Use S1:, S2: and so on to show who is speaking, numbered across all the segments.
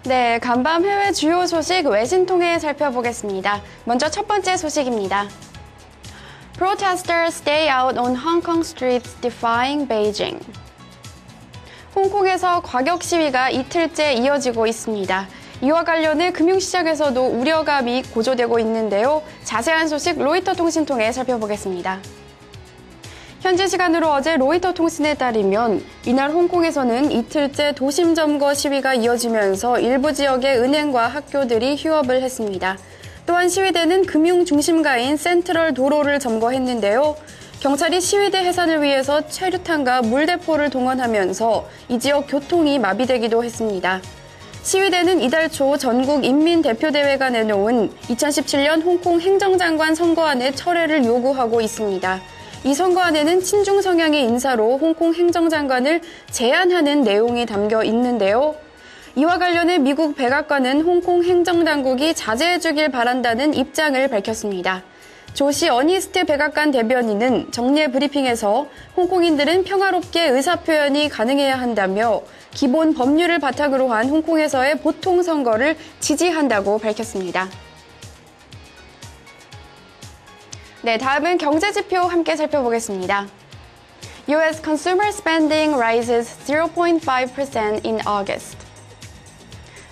S1: 네, 간밤 해외 주요 소식 외신 통해 살펴보겠습니다. 먼저 첫 번째 소식입니다. Protesters stay out on Hong Kong streets defying Beijing. 홍콩에서 과격 시위가 이틀째 이어지고 있습니다. 이와 관련해 금융시장에서도 우려감이 고조되고 있는데요. 자세한 소식 로이터 통신 통해 살펴보겠습니다. 현지 시간으로 어제 로이터 통신에 따르면 이날 홍콩에서는 이틀째 도심 점거 시위가 이어지면서 일부 지역의 은행과 학교들이 휴업을 했습니다. 또한 시위대는 금융 중심가인 센트럴 도로를 점거했는데요. 경찰이 시위대 해산을 위해서 최루탄과 물대포를 동원하면서 이 지역 교통이 마비되기도 했습니다. 시위대는 이달 초 전국 인민대표대회가 내놓은 2017년 홍콩 행정장관 선거안의 철회를 요구하고 있습니다. 이 선거안에는 친중 성향의 인사로 홍콩 행정장관을 제안하는 내용이 담겨 있는데요. 이와 관련해 미국 백악관은 홍콩 행정당국이 자제해주길 바란다는 입장을 밝혔습니다. 조시 어니스트 백악관 대변인은 정례 브리핑에서 홍콩인들은 평화롭게 의사표현이 가능해야 한다며 기본 법률을 바탕으로 한 홍콩에서의 보통 선거를 지지한다고 밝혔습니다. 네, 다음은 경제지표 함께 살펴보겠습니다. U.S. consumer spending rises 0.5% in August.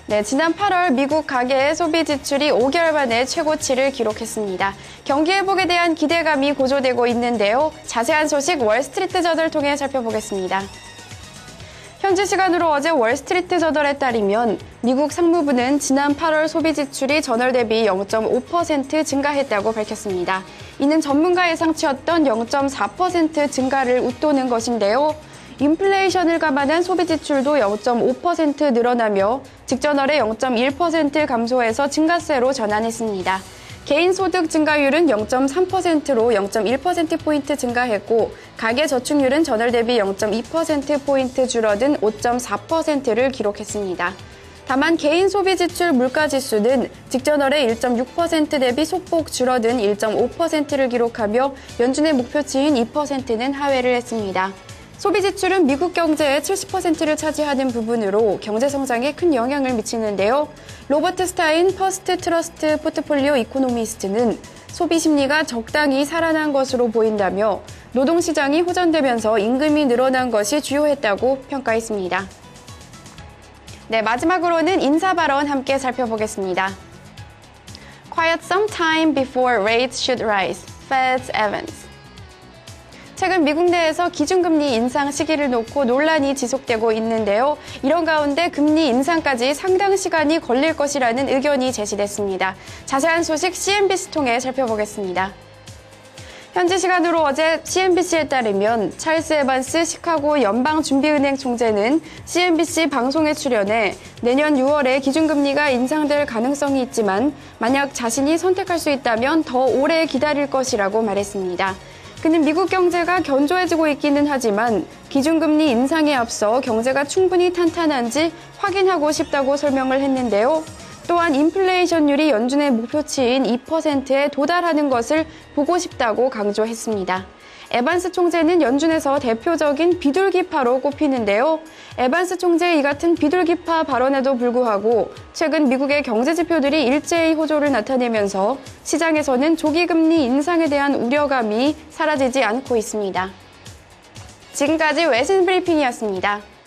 S1: 네, 지난 8월 미국 가계의 소비 지출이 5개월 만에 최고치를 기록했습니다. 경기 회복에 대한 기대감이 고조되고 있는데요. 자세한 소식 월스트리트 저널을 통해 살펴보겠습니다. 현지 시간으로 어제 월스트리트 저널에 따르면 미국 상무부는 지난 8월 소비 지출이 전월 대비 0.5% 증가했다고 밝혔습니다. 이는 전문가 예상치였던 0.4% 증가를 웃도는 것인데요. 인플레이션을 감안한 소비 지출도 0.5% 늘어나며 직전월에 0.1% 감소해서 증가세로 전환했습니다. 개인 소득 증가율은 0.3%로 0.1%포인트 증가했고 가계 저축률은 전월 대비 0.2%포인트 줄어든 5.4%를 기록했습니다. 다만 개인 소비 지출 물가지수는 직전월에 1.6% 대비 소폭 줄어든 1.5%를 기록하며 연준의 목표치인 2%는 하회를 했습니다. 소비 지출은 미국 경제의 70%를 차지하는 부분으로 경제 성장에 큰 영향을 미치는데요. 로버트 스타인 퍼스트 트러스트 포트폴리오 이코노미스트는 소비 심리가 적당히 살아난 것으로 보인다며 노동시장이 호전되면서 임금이 늘어난 것이 주요했다고 평가했습니다. 네, 마지막으로는 인사 발언 함께 살펴보겠습니다. Quiet some time before rates should rise. Fed's Evans. 최근 미국 내에서 기준금리 인상 시기를 놓고 논란이 지속되고 있는데요. 이런 가운데 금리 인상까지 상당 시간이 걸릴 것이라는 의견이 제시됐습니다. 자세한 소식 CNBC 통해 살펴보겠습니다. 현지 시간으로 어제 CNBC에 따르면 찰스 에반스 시카고 연방준비은행 총재는 CNBC 방송에 출연해 내년 6월에 기준금리가 인상될 가능성이 있지만 만약 자신이 선택할 수 있다면 더 오래 기다릴 것이라고 말했습니다. 그는 미국 경제가 견조해지고 있기는 하지만 기준금리 인상에 앞서 경제가 충분히 탄탄한지 확인하고 싶다고 설명을 했는데요. 또한 인플레이션율이 연준의 목표치인 2%에 도달하는 것을 보고 싶다고 강조했습니다. 에반스 총재는 연준에서 대표적인 비둘기파로 꼽히는데요. 에반스 총재의 이 같은 비둘기파 발언에도 불구하고 최근 미국의 경제 지표들이 일제히 호조를 나타내면서 시장에서는 조기금리 인상에 대한 우려감이 사라지지 않고 있습니다. 지금까지 외신 브리핑이었습니다.